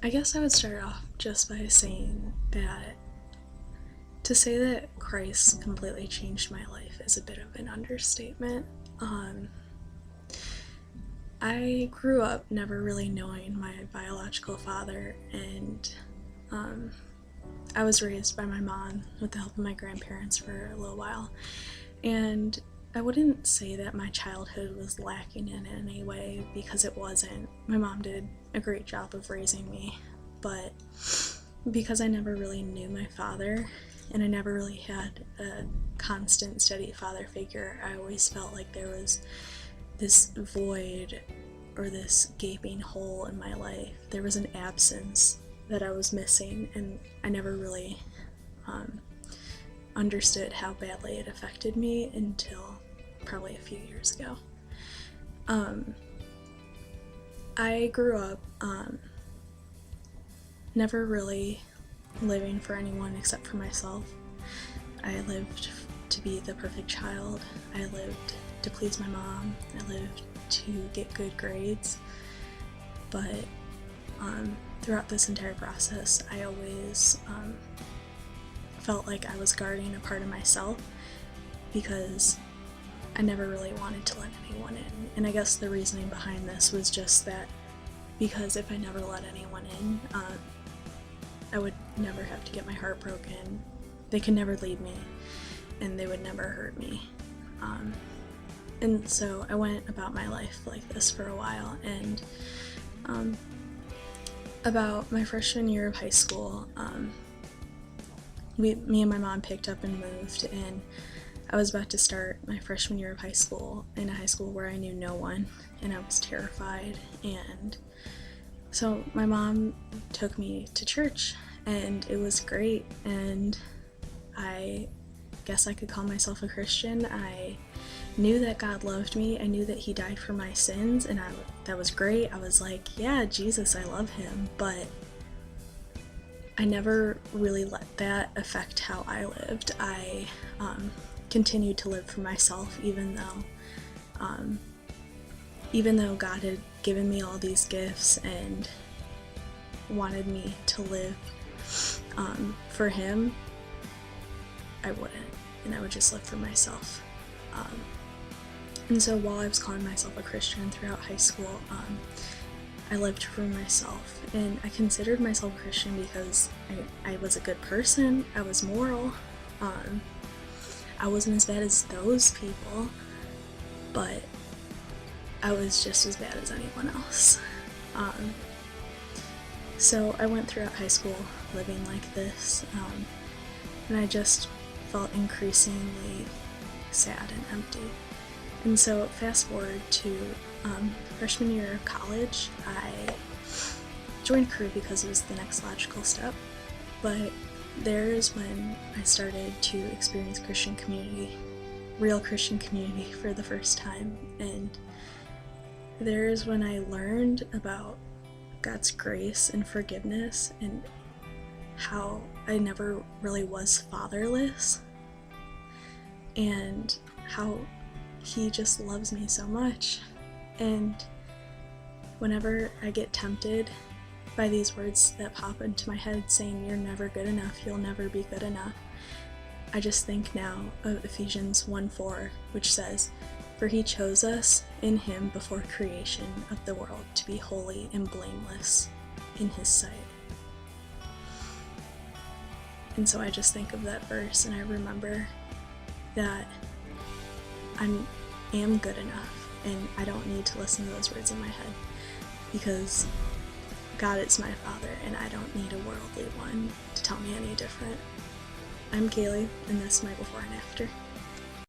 I guess I would start off just by saying that to say that Christ completely changed my life is a bit of an understatement. Um, I grew up never really knowing my biological father, and um, I was raised by my mom with the help of my grandparents for a little while. And I wouldn't say that my childhood was lacking in any way because it wasn't. My mom did a great job of raising me, but because I never really knew my father and I never really had a constant, steady father figure, I always felt like there was this void or this gaping hole in my life. There was an absence that I was missing, and I never really um, understood how badly it affected me until probably a few years ago. Um, I grew up never really living for anyone except for myself. I lived to be the perfect child. I lived to please my mom. I lived to get good grades. But throughout this entire process, I always felt like I was guarding a part of myself because I never really wanted to let anyone in. And I guess the reasoning behind this was just that because if I never let anyone in, I would never have to get my heart broken. They could never leave me, and they would never hurt me. And so I went about my life like this for a while, and about my freshman year of high school, me and my mom picked up and moved, and I was about to start my freshman year of high school in a high school where I knew no one, and I was terrified. And so my mom took me to church, and it was great, and I guess I could call myself a Christian. I knew that God loved me. I knew that He died for my sins, and that was great. I was like, yeah, Jesus, I love Him, but I never really let that affect how I lived. I continued to live for myself, even though God had given me all these gifts and wanted me to live for Him. I wouldn't, and I would just live for myself. And so while I was calling myself a Christian throughout high school, I lived for myself, and I considered myself a Christian because I was a good person, I was moral, I wasn't as bad as those people, but I was just as bad as anyone else. So I went throughout high school living like this, and I just felt increasingly sad and empty. And so fast forward to freshman year of college, I joined crew because it was the next logical step, but there's when I started to experience Christian community, real Christian community for the first time, and there's when I learned about God's grace and forgiveness and how I never really was fatherless, and how He just loves me so much. And whenever I get tempted by these words that pop into my head saying, you're never good enough, you'll never be good enough, I just think now of Ephesians 1:4, which says, for He chose us in Him before creation of the world to be holy and blameless in His sight. And so I just think of that verse, and I remember that I am good enough, and I don't need to listen to those words in my head, because God is my Father, and I don't need a worldly one to tell me any different. I'm Kaylea, and this is my before and after.